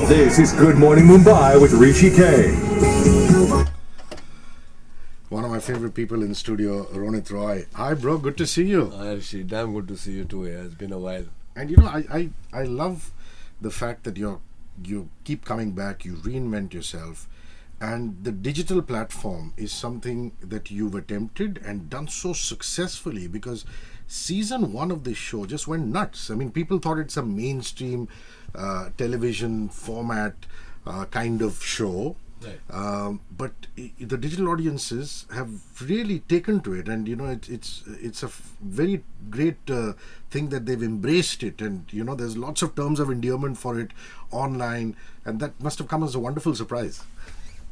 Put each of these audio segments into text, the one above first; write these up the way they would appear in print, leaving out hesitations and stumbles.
This is Good Morning Mumbai with Hrishi K. One of my favorite people in studio, Ronit Roy. Hi, bro. Good to see you. Hi, Hrishi. Damn good to see you too. Yeah, it's been a while. And you know, I love the fact that you keep coming back. You reinvent yourself, and the digital platform is something that you've attempted and done so successfully. Because season one of this show just went nuts. I mean, people thought it's a mainstream television format kind of show. Right. But the digital audiences have really taken to it, and you know it's a very great thing that they've embraced it, and you know there's lots of terms of endearment for it online, and that must have come as a wonderful surprise.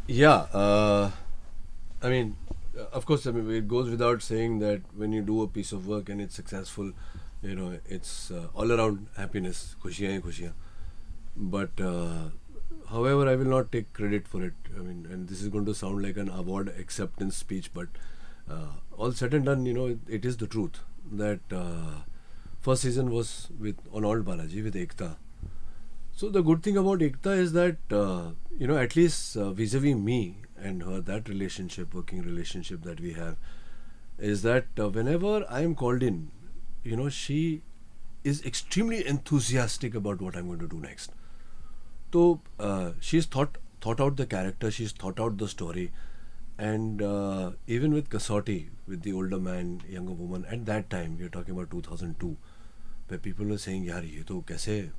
Yeah. I mean, of course, I mean, it goes without saying that when you do a piece of work and it's successful, you know, it's all around happiness, khushiyan hi khushiyan. But however, I will not take credit for it. I mean, and this is going to sound like an award acceptance speech, but all said and done, you know, it is the truth that first season was on old Balaji with Ekta. So the good thing about Ekta is that you know, at least vis-a-vis me and her, that relationship, working relationship that we have, is that whenever I am called in, you know, she is extremely enthusiastic about what I'm going to do next. So she's thought out the character, she's thought out the story, and even with Kasauti, with the older man, younger woman, at that time, we are talking about 2002, where people were saying, yaar, ye to kaise,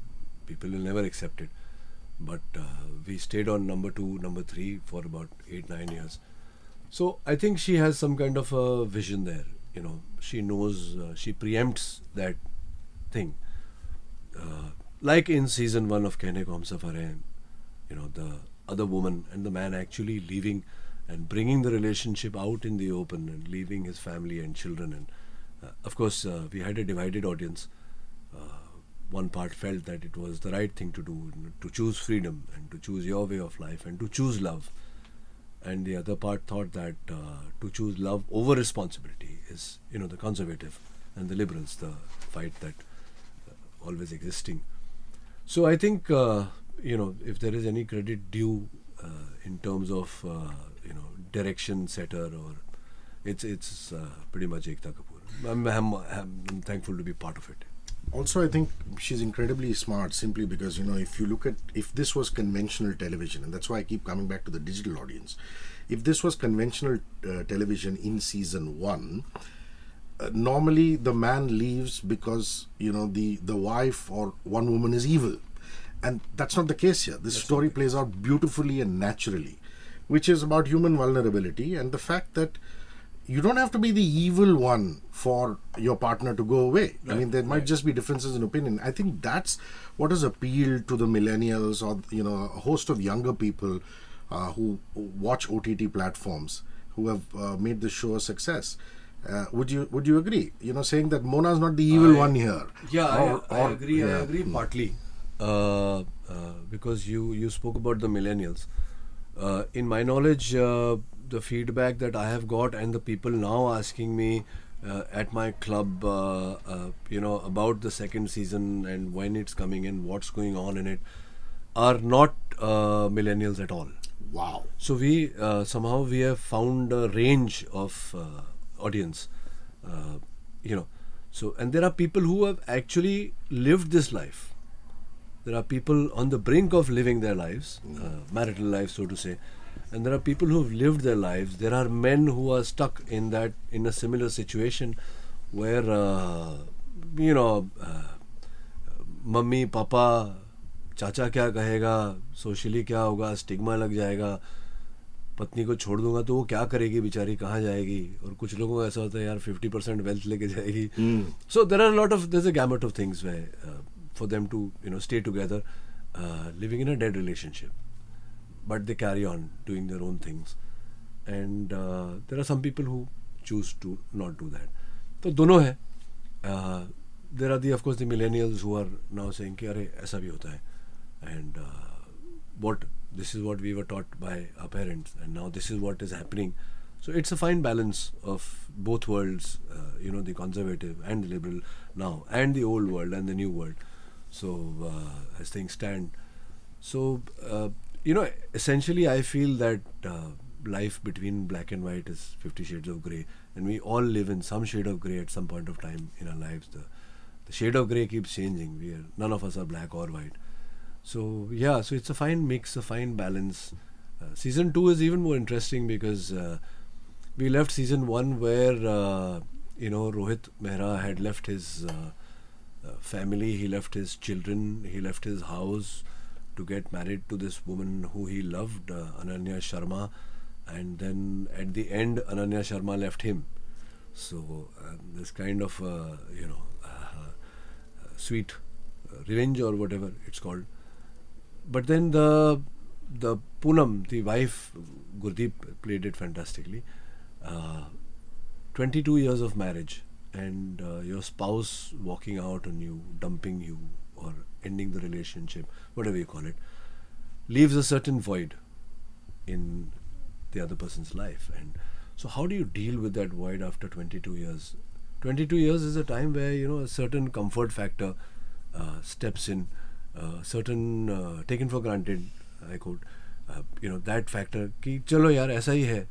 people will never accept it. But we stayed on number 2, number 3 for about 8-9 years. So I think she has some kind of a vision there. You know, she knows, she preempts that thing. Like in season 1 of Kehne Ko Humsafar Hain, you know, the other woman and the man actually leaving and bringing the relationship out in the open and leaving his family and children. And of course, we had a divided audience. One part felt that it was the right thing to do, to choose freedom and to choose your way of life and to choose love. And the other part thought that to choose love over responsibility is, you know, the conservative and the liberals, the fight that always existing. So I think, you know, if there is any credit due in terms of, you know, direction setter, or it's pretty much Ekta Kapoor. I'm thankful to be part of it. Also, I think she's incredibly smart simply because, you know, if this was conventional television, and that's why I keep coming back to the digital audience, if this was conventional television in season 1, normally the man leaves because, you know, the wife or one woman is evil, and that's not the case here. This story plays out beautifully and naturally, which is about human vulnerability and the fact that you don't have to be the evil one for your partner to go away. Right. I mean, there might just be differences in opinion. I think that's what has appealed to the millennials, or, you know, a host of younger people who watch OTT platforms, who have made the show a success. Would you agree? You know, saying that Mona's not the evil one here. Yeah, I agree. Yeah. I agree partly because you spoke about the millennials. In my knowledge, the feedback that I have got and the people now asking me at my club, you know, about the second season and when it's coming and what's going on in it, are not millennials at all. Wow. So we somehow we have found a range of audience, you know. So, and there are people who have actually lived this life. There are people on the brink of living their lives, marital lives, so to say. And there are people who have lived their lives. There are men who are stuck in a similar situation where, you know, mummy, papa, चाचा क्या कहेगा, socially क्या होगा, stigma लग जाएगा, पत्नी को छोड़ दूंगा तो वो क्या करेगी बेचारी, कहाँ जाएगी, और कुछ लोगों को ऐसा होता है यार 50% वेल्थ लेके जाएगी. So there are there's a gamut of things where for them to, you know, stay together, living in a dead relationship, but they carry on doing their own things, and there are some people who choose to not do that. तो दोनों है. There are of course the millennials who are now saying कि अरे ऐसा भी होता है, and this is what we were taught by our parents, and now this is what is happening. So it's a fine balance of both worlds, you know, the conservative and the liberal now, and the old world and the new world. So as things stand, so essentially I feel that life between black and white is 50 shades of grey, and we all live in some shade of grey at some point of time in our lives. The shade of grey keeps changing. None of us are black or white. So yeah, so it's a fine mix, a fine balance. Season 2 is even more interesting because we left season 1 where Rohit Mehra had left his family, he left his children, he left his house to get married to this woman who he loved, Ananya Sharma, and then at the end Ananya Sharma left him. So this kind of sweet revenge or whatever it's called. But then the Poonam, the wife, Gurdeep played it fantastically. 22 years of marriage, and your spouse walking out on you, dumping you, or ending the relationship, whatever you call it, leaves a certain void in the other person's life. And so how do you deal with that void after 22 years? 22 years is a time where a certain comfort factor steps in, certain taken for granted, I quote, that factor ki chalo yaar aisa hi hai.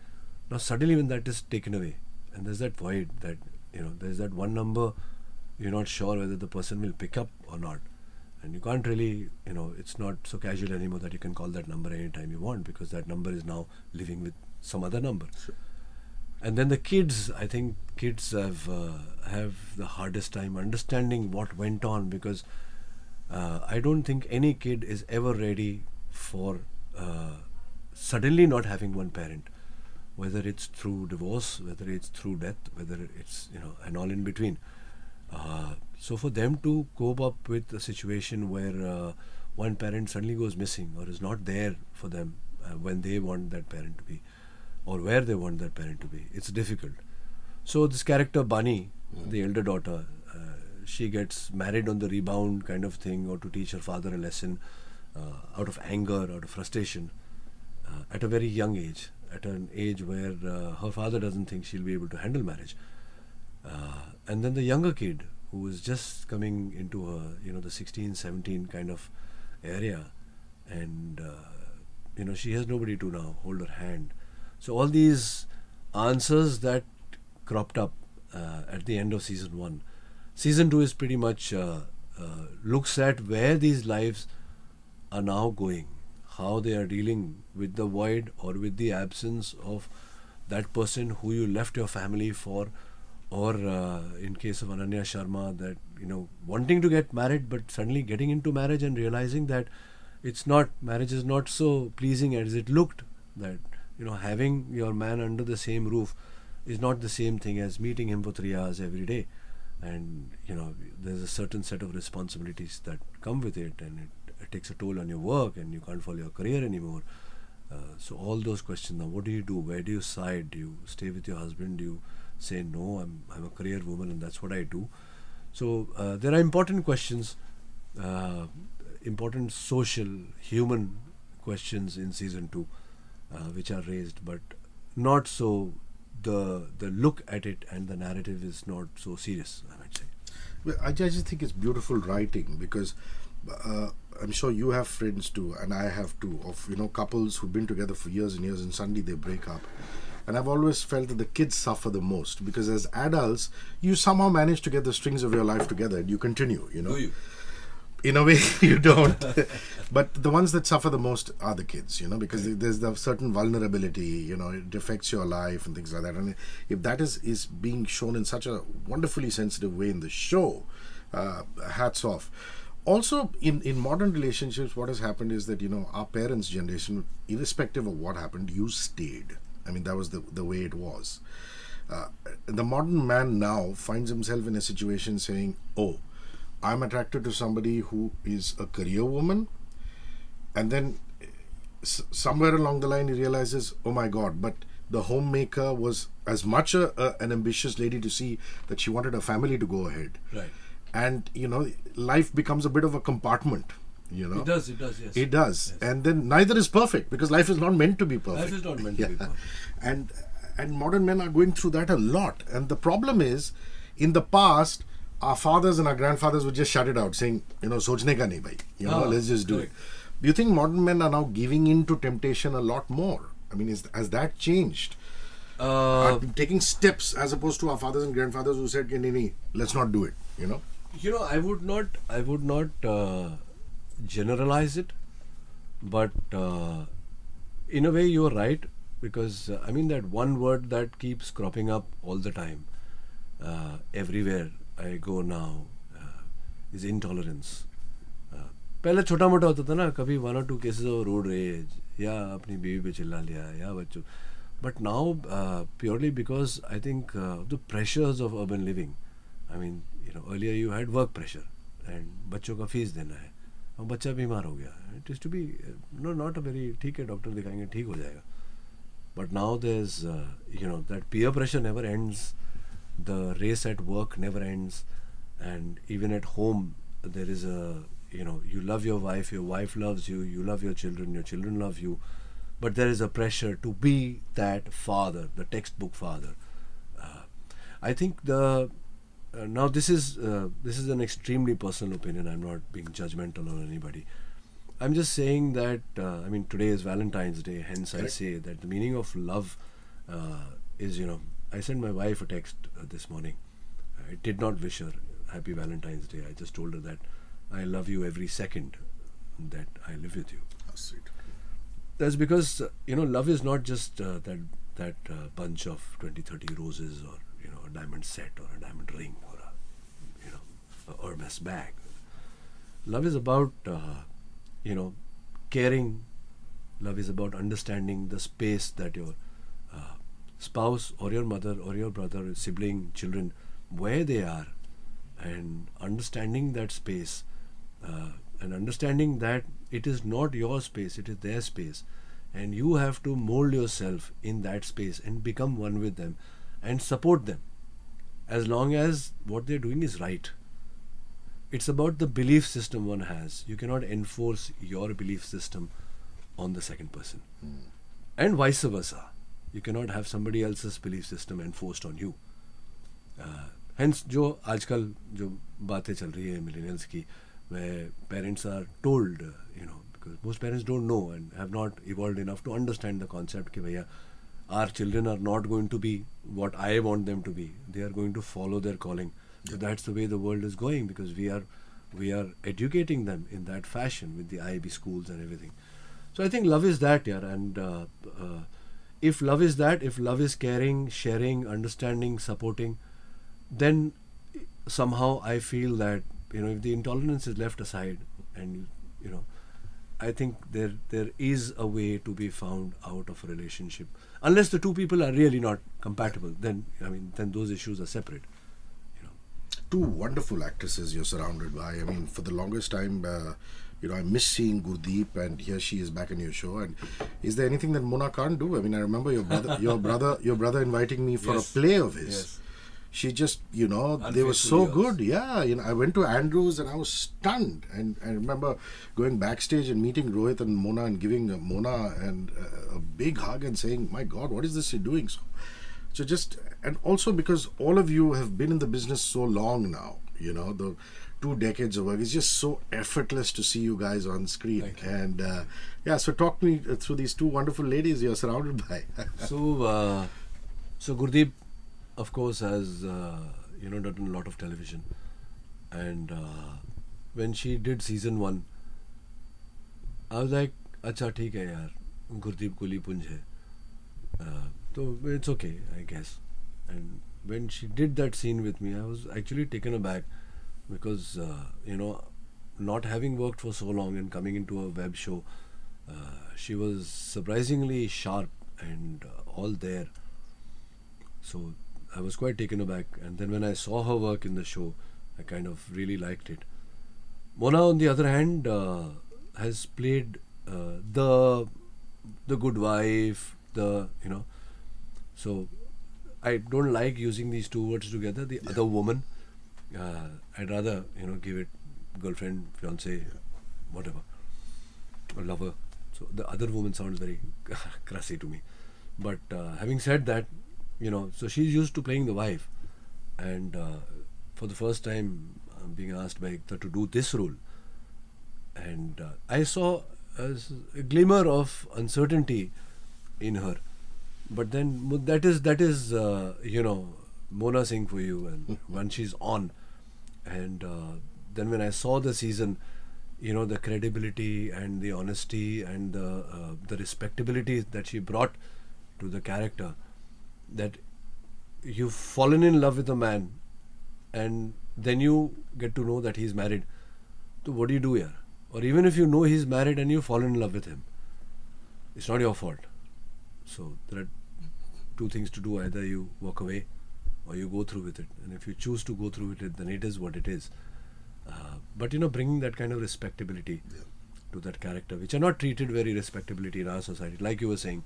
Now suddenly when that is taken away and there's that void, that there's that one number you're not sure whether the person will pick up or not, and you can't really, it's not so casual anymore that you can call that number anytime you want, because that number is now living with some other number. Sure. And then the kids, I think kids have the hardest time understanding what went on, because I don't think any kid is ever ready for suddenly not having one parent, whether it's through divorce, whether it's through death, whether it's and all in between. So for them to cope up with a situation where one parent suddenly goes missing or is not there for them when they want that parent to be, or where they want that parent to be, it's difficult. So this character Bani, the elder daughter, she gets married on the rebound kind of thing, or to teach her father a lesson out of anger, out of frustration, at a very young age, at an age where her father doesn't think she'll be able to handle marriage. And then the younger kid who is just coming into her, the 16, 17 kind of area, and she has nobody to now hold her hand. So all these answers that cropped up at the end of season 1. Season 2 is pretty much looks at where these lives are now going, how they are dealing with the void or with the absence of that person who you left your family for, or in case of Ananya Sharma, that wanting to get married but suddenly getting into marriage and realizing that marriage is not so pleasing as it looked, that having your man under the same roof is not the same thing as meeting him for 3 hours every day, and there's a certain set of responsibilities that come with it, and it takes a toll on your work, and you can't follow your career anymore. So all those questions, now what do you do? Where do you side? Do you stay with your husband? Do you say no, I'm a career woman and that's what I do? So there are important questions, important social, human questions in season 2 which are raised, but not so the look at it and the narrative is not so serious, I might say. Well, I just think it's beautiful writing, because I'm sure you have friends too, and I have too, of couples who've been together for years and years, and suddenly they break up. And I've always felt that the kids suffer the most, because as adults you somehow manage to get the strings of your life together and you continue. Do you? In a way you don't. But the ones that suffer the most are the kids, because there's the certain vulnerability, it affects your life and things like that. And if that is being shown in such a wonderfully sensitive way in the show, hats off. Also, in modern relationships, what has happened is that, our parents' generation, irrespective of what happened, you stayed. I mean, that was the way it was. The modern man now finds himself in a situation saying, oh, I'm attracted to somebody who is a career woman, and then somewhere along the line he realizes, oh my God, but the homemaker was as much an ambitious lady to see that she wanted her family to go ahead. Right. And, life becomes a bit of a compartment. It does, yes. It does. Yes. And then neither is perfect, because life is not meant to be perfect. Life is not meant to be perfect. And modern men are going through that a lot. And the problem is, in the past, our fathers and our grandfathers would just shut it out, saying, sochne ka nahi bhai, let's just do correct. it. Do you think modern men are now giving in to temptation a lot more? I mean, has that changed? Are taking steps as opposed to our fathers and grandfathers who said, nahi, let's not do it, I would not generalize it, but in a way you're right, because that one word that keeps cropping up all the time, everywhere I go now, is intolerance. पहले छोटा मोटा होता था ना, कभी 1 or 2 cases of road rage या अपनी बीवी पे चिल्ला लिया या बच्चों, but now purely because I think the pressures of urban living. Earlier you had work pressure and बच्चों का फीस देना है, और बच्चा बीमार हो गया, it is to be not a very, ठीक है डॉक्टर दिखाएंगे ठीक हो जाएगा, but now there's that peer pressure never ends, the race at work never ends, and even at home there is a you love your wife loves you, you love your children love you, but there is a pressure to be that father, the textbook father. I think now this is an extremely personal opinion. I'm not being judgmental on anybody. I'm just saying that today is Valentine's Day, hence I say that the meaning of love is, I sent my wife a text this morning. I did not wish her happy Valentine's Day. I just told her that I love you every second that I live with you. How sweet. That's because love is not just that bunch of 20-30 roses, or a diamond set, or a diamond ring, or a Hermes bag. Love is about caring. Love is about understanding the space that your spouse or your mother or your brother, sibling, children, where they are, and understanding that space, and understanding that it is not your space, it is their space, and you have to mold yourself in that space and become one with them and support them as long as what they're doing is right. It's about the belief system one has. You cannot enforce your belief system on the second person, and vice versa. You cannot have somebody else's belief system enforced on you. Hence जो आजकल जो बातें चल रही है millennials की, where parents are told, because most parents don't know and have not evolved enough to understand the concept कि भैया, our children are not going to be what I want them to be. They are going to follow their calling. So that's the way the world is going, because we are educating them in that fashion with the IB schools and everything. So I think love is that, and if love is that, if love is caring, sharing, understanding, supporting, then somehow I feel that if the intolerance is left aside, and I think there is a way to be found out of a relationship, unless the two people are really not compatible. Then then those issues are separate. Two wonderful actresses you're surrounded by. For the longest time, I miss seeing Gurdeep, and here she is back in your show. And is there anything that Mona can't do? I remember your brother inviting me for Yes. a play of his. Yes. She just, they were so Unfaithful good. Yeah, I went to Andrews and I was stunned. And I remember going backstage and meeting Rohit and Mona and giving Mona a big hug and saying, "My God, what is this you're doing?" So just, and also because all of you have been in the business so long now, the 2 decades of work, it's just so effortless to see you guys on screen. Thank you. And so talk me through these 2 wonderful ladies you're surrounded by. So Gurdeep, of course, has done a lot of television, and when she did season 1, I was like, अच्छा ठीक है यार, गुरदीप कुली पुंज है, so it's okay, I guess. And when she did that scene with me, I was actually taken aback, because not having worked for so long and coming into a web show, she was surprisingly sharp and all there. So I was quite taken aback, and then when I saw her work in the show, I kind of really liked it. Mona, on the other hand, has played the good wife, so I don't like using these 2 words together, the other woman. I'd rather give it girlfriend, fiance, whatever, or lover. So the other woman sounds very crassy to me. But having said that, so she's used to playing the wife, and for the first time being asked by Ekta to do this role, and I saw a glimmer of uncertainty in her. But then that is Mona Singh for you, and when she's on, and then when I saw the season, the credibility and the honesty and the respectability that she brought to the character, that you've fallen in love with a man, and then you get to know that he's married. So what do you do here? Or even if you know he's married and you fall in love with him, it's not your fault. So there are two things to do: either you walk away or you go through with it. And if you choose to go through with it, then it is what it is. But bringing that kind of respectability to that character, which are not treated very respectability in our society, like you were saying,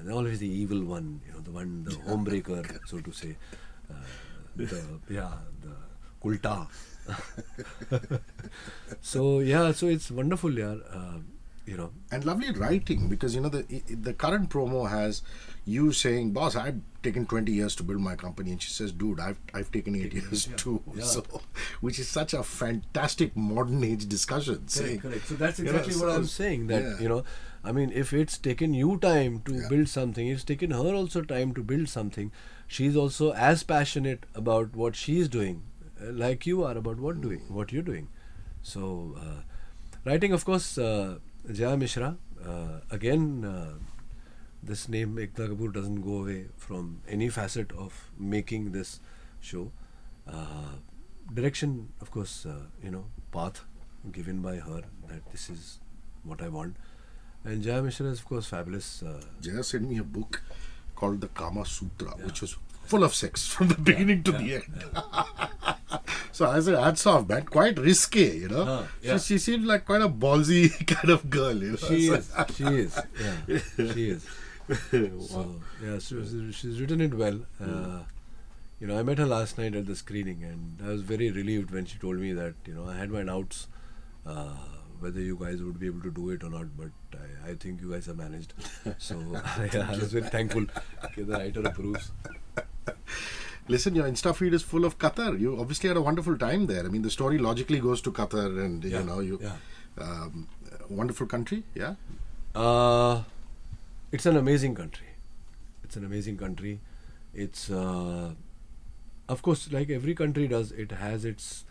they're always the evil one, the homebreaker, so to say, the kulta. So it's wonderul, yaar. And lovely writing, because the current promo has you saying, "Boss, I've taken 20 years to build my company," and she says, "Dude, I've taken 8 years too." Yeah. So, which is such a fantastic modern age discussion. Correct. So that's exactly what I'm saying. That if it's taken you time to build something, it's taken her also time to build something. She's also as passionate about what she's doing, like you are about what you're doing. So, writing, of course, Jaya Mishra. Again, this name Ekta Kapoor doesn't go away from any facet of making this show. Direction, of course, path given by her, that this is what I want. And Jaya Mishra is, of course, fabulous. Jaya sent me a book called the Kama Sutra, which was full of sex from the beginning to the end. So I said, hats off, man. Quite risque, She seemed like quite a ballsy kind of girl, She is. Yeah, she is. So, she's written it well. I met her last night at the screening, and I was very relieved when she told me that, I had my doubts whether you guys would be able to do it or not, but I think you guys have managed. So I was very thankful that the writer approves. Listen, your Insta feed is full of Qatar. You obviously had a wonderful time there. I mean, the story logically goes to Qatar, and wonderful country, yeah. It's an amazing country. It's of course, like every country does, it has its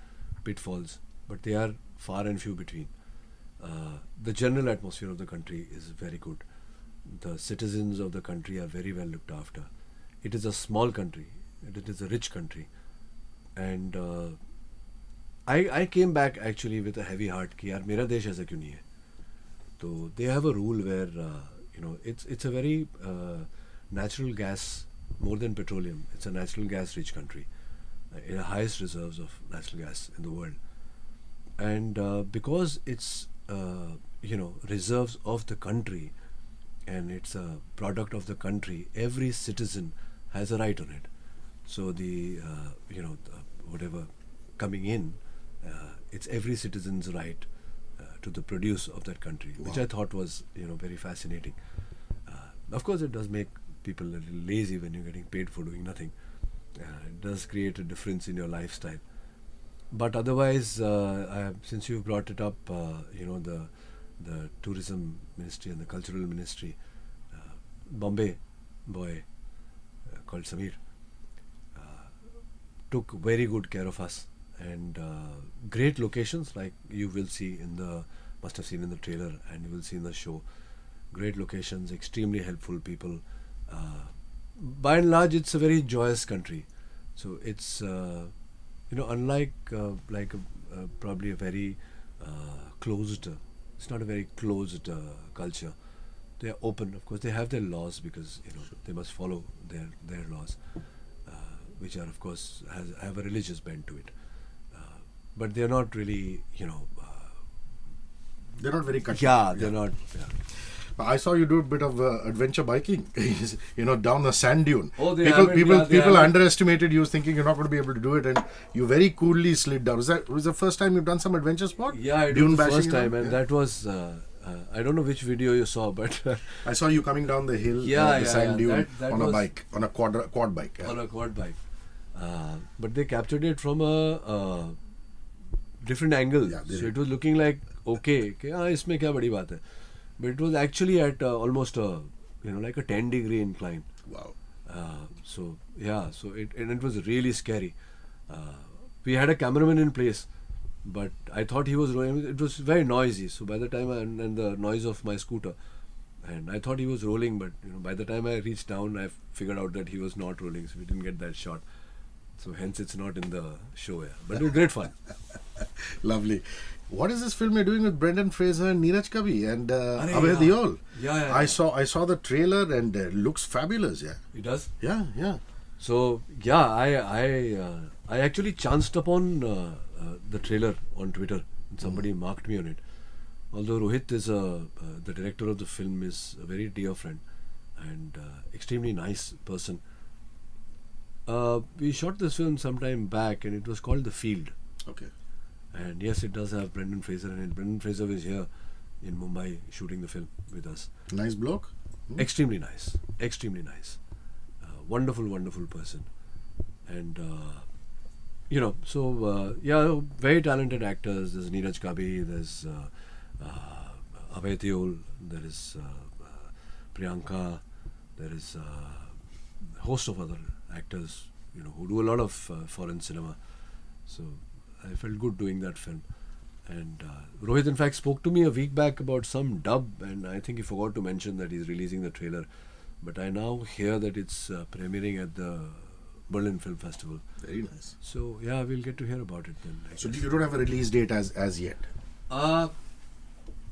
pitfalls, but they are far and few between. The general atmosphere of the country is very good. The citizens of the country are very well looked after. It is a small country. It is a rich country. And I came back actually with a heavy heart कि यार मेरा देश ऐसा क्यों नहीं है. So they have a rule where it's a very natural gas, more than petroleum. It's a natural gas rich country. It has highest reserves of natural gas in the world. And because it's reserves of the country, and it's a product of the country, every citizen has a right on it. So the whatever coming in, it's every citizen's right to the produce of that country, which I thought was very fascinating. Of course, it does make people a little lazy when you're getting paid for doing nothing. It does create a difference in your lifestyle. But otherwise, since you've brought it up, the tourism ministry and the cultural ministry, Bombay boy called Samir took very good care of us, and great locations, like you will see must have seen in the trailer, and you will see in the show. Great locations, extremely helpful people. By and large, it's a very joyous country. So it's unlike probably a very closed. It's not a very closed culture. They are open. Of course, they have their laws, because they must follow their laws, which are, of course, have a religious bent to it. But they are not really, they're not very country. Yeah, they're not. Yeah. I saw you do a bit of adventure biking, down the sand dune. Oh, people underestimated you, thinking you're not going to be able to do it, and you very coolly slid down. Was the first time you've done some adventure sport? Yeah, it was the first time, and that was I don't know which video you saw, but I saw you coming down the hill, the sand dune on a bike, on a quad bike. Yeah. On a quad bike. But they captured it from a different angle. Yeah, they So did. it was looking like okay, इसमें क्या बड़ी बात है? But it was actually at almost a like a 10-degree incline. Wow. So it was really scary. We had a cameraman in place, but I thought he was rolling. It was very noisy. So by the time and the noise of my scooter, and I thought he was rolling, but by the time I reached down, I figured out that he was not rolling. So we didn't get that shot. So hence it's not in the show. Yeah, but it was great fun. Lovely. What is this film you're doing with Brendan Fraser and Neeraj Kavi and Abhay yeah. Deol? Yeah. I saw the trailer and looks fabulous. Yeah. It does. Yeah. So yeah, I actually chanced upon the trailer on Twitter. And somebody marked me on it. Although Rohit is the director of the film, is a very dear friend and extremely nice person. We shot this film some time back, and it was called The Field. Okay. And yes, it does have Brendan Fraser in it. Brendan Fraser was here in Mumbai shooting the film with us. Nice bloke. Extremely nice. Wonderful person. And very talented actors. There's Neeraj Kabi, there's Abhay Deol, there is Priyanka, there is a host of other actors who do a lot of foreign cinema. So I felt good doing that film. And Rohit in fact spoke to me a week back about some dub, and I think he forgot to mention that he's releasing the trailer. But I now hear that it's premiering at the Berlin Film Festival. Very nice. So yeah, we'll get to hear about it then. So you don't have a release date as yet?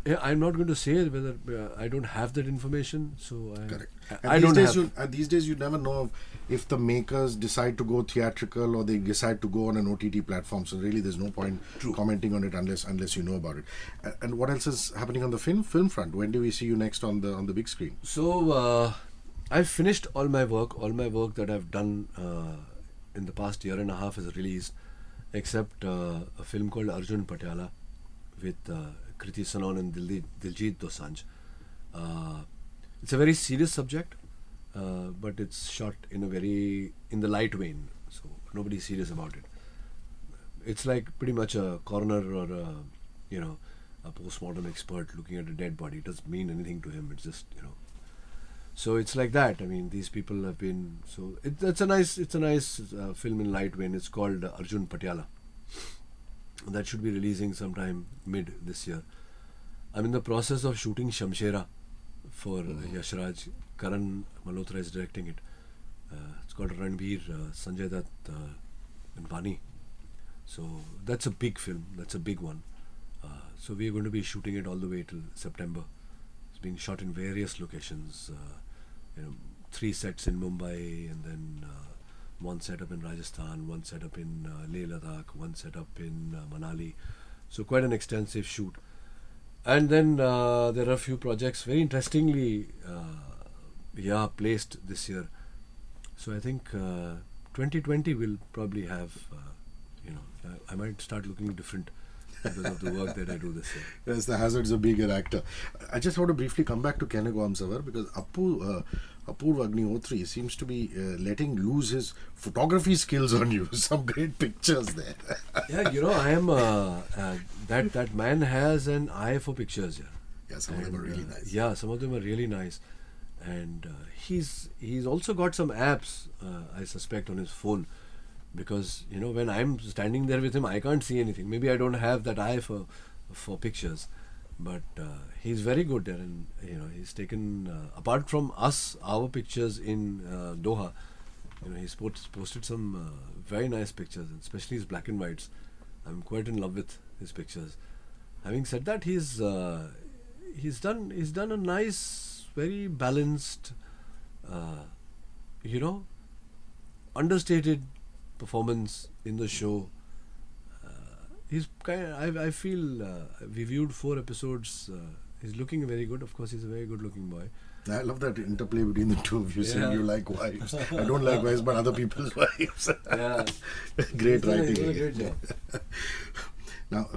Yeah, I'm not going to say whether I don't have that information. So Correct. I don't have. These days you never know if the makers decide to go theatrical or they decide to go on an OTT platform. So really, there's no point commenting on it unless you know about it. And what else is happening on the film front? When do we see you next on the big screen? So I've finished all my work. All my work that I've done in the past year and a half is released, except a film called Arjun Patiala with Kriti Sanon and Diljit Dosanjh. It's a very serious subject, but it's shot in the light vein, so nobody's serious about it. It's like pretty much a coroner or a postmortem expert looking at a dead body. It doesn't mean anything to him. It's just So it's like that. I mean, these people have been it's a nice film in light vein. It's called Arjun Patiala. That should be releasing sometime mid this year. I'm in the process of shooting Shamshera for Yashraj. Karan Malhotra is directing it. It's called Ranbir, Sanjay Dutt and Vani. So that's a big film. That's a big one. So we're going to be shooting it all the way till September. It's being shot in various locations. 3 sets in Mumbai, and then one set up in Rajasthan, one set up in Leh Ladakh, one set up in Manali. So quite an extensive shoot. And then there are a few projects very interestingly placed this year. So I think 2020 will probably have, I might start looking different because of the work that I do this year. Yes, the hazards of being an actor. I just want to briefly come back to Kehne Ko Humsafar because Apurva Agnihotri seems to be letting loose his photography skills on you. Some great pictures there. Yeah, I am that man has an eye for pictures. Yeah, some of them are really nice. Yeah, some of them are really nice, and he's also got some apps, I suspect, on his phone. Because when I'm standing there with him, I can't see anything. Maybe I don't have that eye for pictures, but he's very good there, and he's taken apart from us our pictures in Doha. He's posted some very nice pictures, especially his black and whites. I'm quite in love with his pictures. Having said that, he's done a nice, very balanced, understated performance in the show. He's I feel we viewed 4 episodes. He's looking very good. Of course, he's a very good-looking boy. I love that interplay between the two of you, saying you like wives. I don't like wives, but other people's wives. Yeah, Great writing. He's done a great job. Now,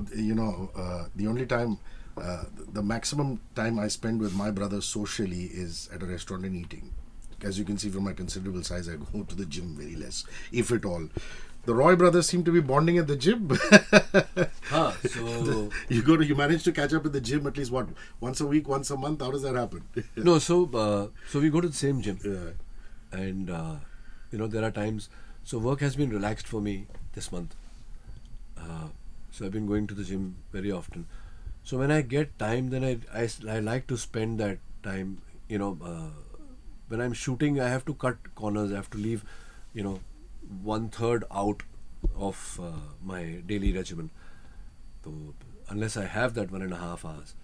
the only time, the maximum time I spend with my brother socially is at a restaurant and eating. as you can see from my considerable size, I go to the gym very less, if at all. The Roy brothers seem to be bonding at the gym. So You manage to catch up at the gym at least once a week, once a month. How does that happen? no, so we go to the same gym, Yeah. and there are times. So work has been relaxed for me this month. So I've been going to the gym very often. So when I get time, then I like to spend that time. When I'm shooting, I have to cut corners. I have to leave, 1/3 out of my daily regimen. So unless I have that 1.5 hours.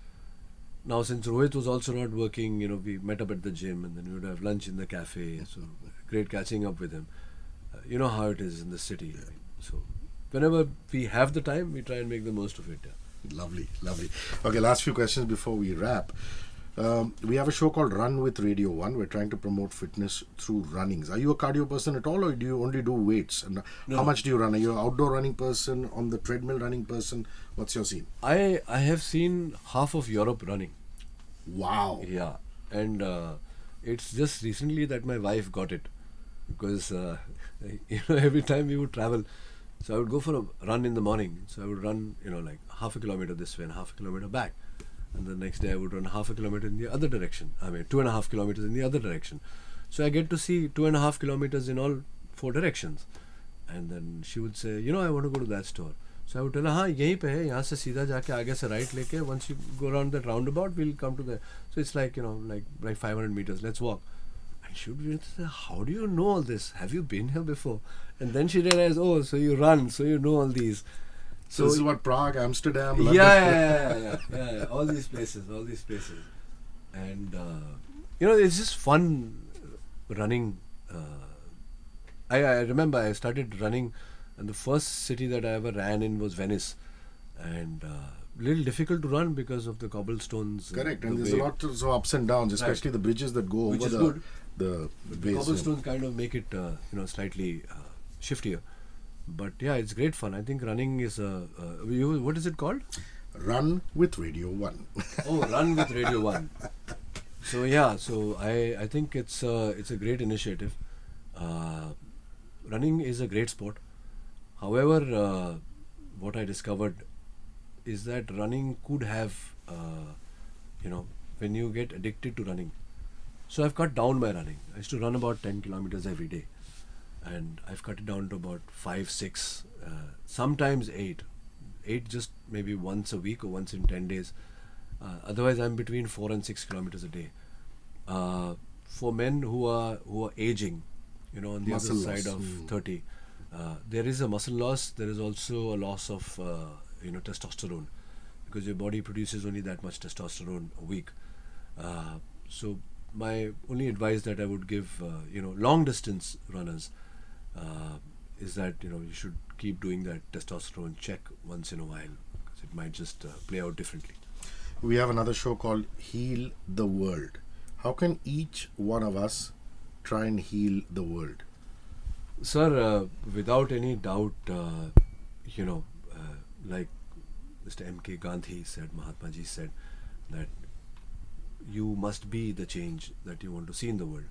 Now, since Rohit was also not working, we met up at the gym, and then we would have lunch in the cafe. So great catching up with him. You know how it is in the city. So whenever we have the time, we try and make the most of it. Yeah. Lovely, lovely. Okay, last few questions before we wrap. We have a show called Run with Radio 1. We're trying to promote fitness through runnings. Are you a cardio person at all, or do you only do weights? And how much do you run? Are you an outdoor running person, on the treadmill running person? What's your scene? I have seen half of Europe running. Wow. Yeah, and it's just recently that my wife got it, because every time we would travel, so I would go for a run in the morning. So I would run like half a kilometer this way and half a kilometer back, and the next day I would run half a kilometer in the other direction. 2.5 kilometers in the other direction. So I get to see 2.5 kilometers in all 4 directions. And then she would say, I want to go to that store. So I would tell her, हाँ यहीं पे है, यहाँ से सीधा जाके आगे से right लेके, once you go around that roundabout, we'll come to the. So it's like like 500 meters. Let's walk. And she would say, how do you know all this? Have you been here before? And then she realized, oh, so you run, so you know all these. So this is what Prague, Amsterdam, London. Yeah. All these places. And it's just fun running. I remember I started running, and the first city that I ever ran in was Venice, and little difficult to run because of the cobblestones. Correct, and there's a lot of ups and downs, especially the bridges that go Which over is the The cobblestones kind of make it slightly shiftier. But yeah, it's great fun. I think running is what is it called? Run with Radio 1. Oh, Run with Radio 1. So yeah, I think it's a great initiative. Running is a great sport. However, what I discovered is that running could have, when you get addicted to running. So I've cut down my running. I used to run about 10 kilometers every day, and I've cut it down to about 5, 6, sometimes 8 just maybe once a week or once in 10 days. Otherwise I'm between 4 and 6 kilometers a day. For men who are aging, on the Muscle other loss. side of 30, there is a muscle loss. There is also a loss of testosterone, because your body produces only that much testosterone a week. So my only advice that I would give long distance runners is that you should keep doing that testosterone check once in a while, because it might just play out differently. We have another show called Heal the World. How can each one of us try and heal the world? Sir, without any doubt, like Mr. M.K. Gandhi said, Mahatma Ji said, that you must be the change that you want to see in the world.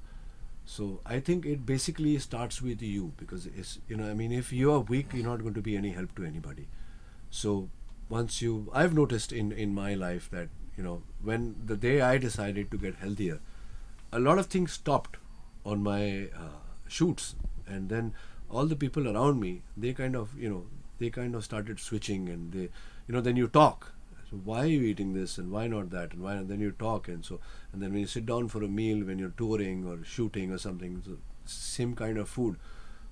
So I think it basically starts with you, because if you are weak, you're not going to be any help to anybody. So I've noticed in my life that when the day I decided to get healthier, a lot of things stopped on my shoots, and then all the people around me, they kind of started switching, and then you talk. So why are you eating this, and why not that, and then you talk, and then when you sit down for a meal, when you're touring or shooting or something, it's the same kind of food.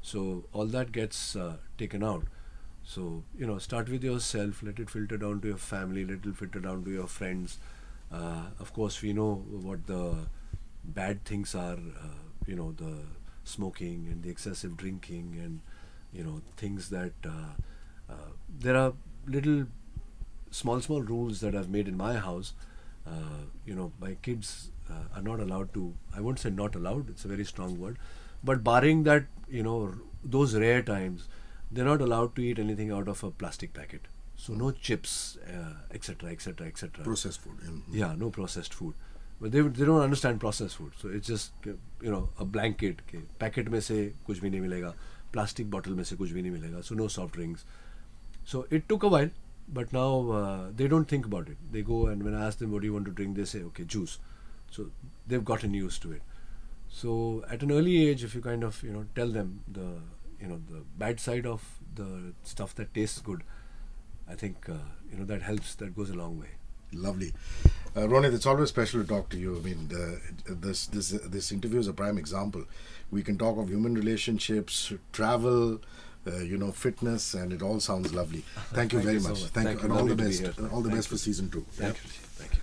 So all that gets taken out. So start with yourself, let it filter down to your family, let it filter down to your friends. Of course, we know what the bad things are, the smoking and the excessive drinking, and things that there are little small rules that I've made in my house. My kids are not allowed to, I won't say not allowed, it's a very strong word, but barring that, those rare times, they're not allowed to eat anything out of a plastic packet. So no chips, etc. Processed food. Yeah, no processed food. but they don't understand processed food. So it's just a blanket. Okay, packet में से कुछ भी नहीं मिलेगा, plastic bottle में से कुछ भी नहीं मिलेगा. So no soft drinks. So it took a while, but now they don't think about it. They go, and when I ask them what do you want to drink, they say okay, juice. So they've gotten used to it. So at an early age, if you kind of tell them the bad side of the stuff that tastes good, I think that helps. That goes a long way. Lovely. Ronit, it's always special to talk to you. I mean, this interview is a prime example. We can talk of human relationships, travel, fitness, and it all sounds lovely. Thank you very you so much. much. Thank you, and all Lovely the to be best. here. All the Thank best for you. season 2. Thank you. Thank you.